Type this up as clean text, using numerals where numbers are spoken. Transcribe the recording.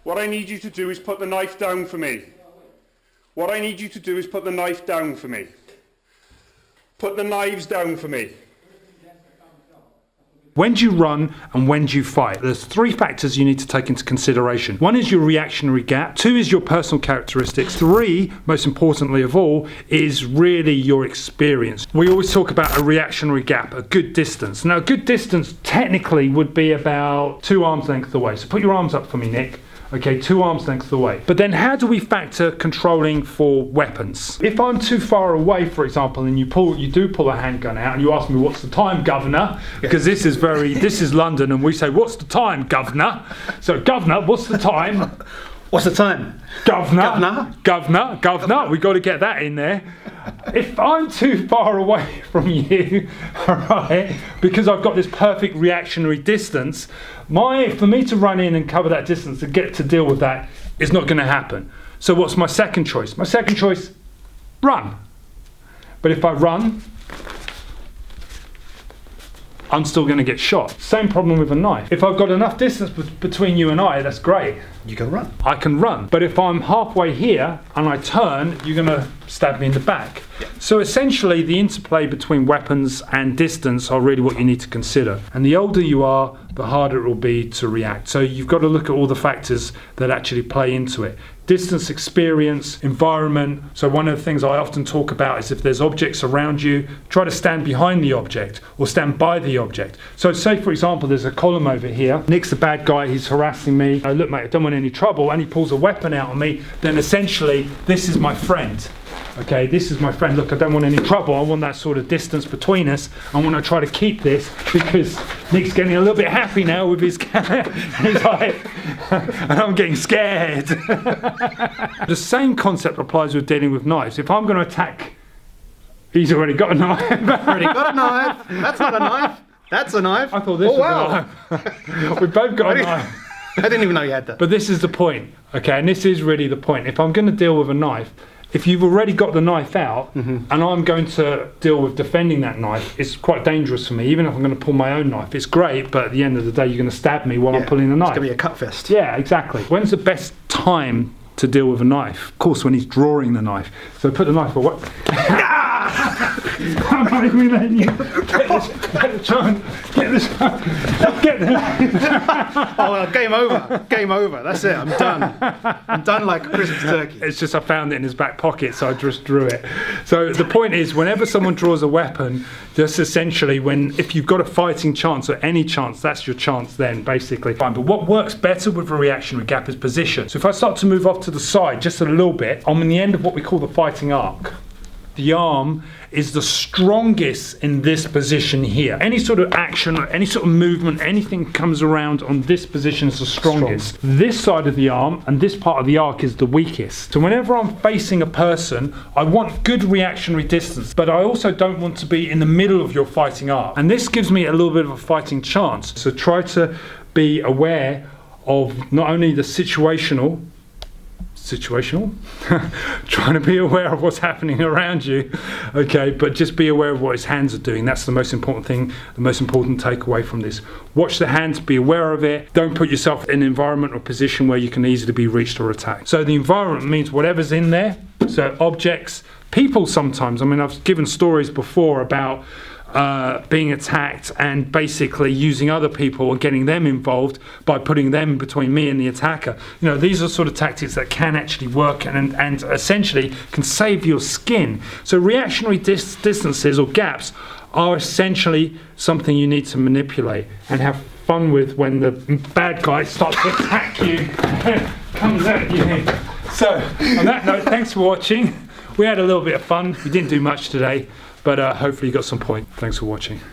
What I need you to do is put the knife down for me. What I need you to do is put the knife down for me. Put the knives down for me. When do you run and when do you fight? There's 3 factors you need to take into consideration. 1 is your reactionary gap. 2 is your personal characteristics. 3, most importantly of all, is really your experience. We always talk about a reactionary gap, a good distance. Now, a good distance technically would be about 2 arms length away. So put your arms up for me, Nick. Okay, 2 arms length away. But then how do we factor controlling for weapons? If I'm too far away, for example, and you do pull a handgun out and you ask me, what's the time, governor? Because this is London and we say, what's the time, governor? So, governor, what's the time? What's the time? Governor. We've got to get that in there. If I'm too far away from you, all right, because I've got this perfect reactionary distance, for me to run in and cover that distance to get to deal with that is not going to happen. So what's my second choice? My second choice, run. But if I run, I'm still going to get shot. Same problem with a knife. If I've got enough distance between you and I, that's great. You can run. I can run. But if I'm halfway here and I turn, you're going to stab me in the back. Yeah. So essentially, the interplay between weapons and distance are really what you need to consider. And the older you are, the harder it will be to react. So you've got to look at all the factors that actually play into it. Distance, experience, environment. So one of the things I often talk about is if there's objects around you, try to stand behind the object or stand by the object. So say, for example, there's a column over here. Nick's the bad guy, he's harassing me. Look, mate, I don't want any trouble. And he pulls a weapon out on me. Then essentially, this is my friend. Okay, this is my friend. Look, I don't want any trouble. I want that sort of distance between us. I want to try to keep this because Nick's getting a little bit happy now with his cat. He's like, and I'm getting scared. The same concept applies with dealing with knives. If I'm going to attack, he's already got a knife. Already got a knife. That's not a knife. That's a knife. I thought this was a knife. We both got a knife. I didn't even know you had that. But this is the point, okay? And this is really the point. If I'm going to deal with a knife, if you've already got the knife out and I'm going to deal with defending that knife, it's quite dangerous for me. Even if I'm going to pull my own knife, it's great, but at the end of the day, you're going to stab me while I'm pulling the knife. It's going to be a cut fest. Yeah, exactly. When's the best time to deal with a knife? Of course, when he's drawing the knife. So put the knife away. I'm not even letting you get Oh, well, game over. That's it. I'm done like a Christmas turkey. It's just I found it in his back pocket, so I just drew it. So the point is, whenever someone draws a weapon, just essentially if you've got a fighting chance or any chance, that's your chance then, basically. Fine. But what works better with a reactionary gap is position. So if I start to move off to the side just a little bit, I'm in the end of what we call the fighting arc. The arm is the strongest in this position here. Any sort of action or any sort of movement, anything comes around on this position is the strongest. This side of the arm and this part of the arc is the weakest. So whenever I'm facing a person, I want good reactionary distance, but I also don't want to be in the middle of your fighting arc. And this gives me a little bit of a fighting chance. So try to be aware of not only the situational, trying to be aware of what's happening around you, okay, but just be aware of what his hands are doing. That's the most important thing, the most important takeaway from this. Watch the hands, be aware of it. Don't put yourself in an environment or position where you can easily be reached or attacked. So the environment means whatever's in there, so objects, people sometimes. I mean, I've given stories before about being attacked and basically using other people and getting them involved by putting them between me and the attacker. You know, these are sort of tactics that can actually work and essentially can save your skin. So reactionary distances or gaps are essentially something you need to manipulate and have fun with when the bad guy starts to attack you, comes at you. So on that note, thanks for watching. We had a little bit of fun. We didn't do much today, but hopefully you got some point. Thanks for watching.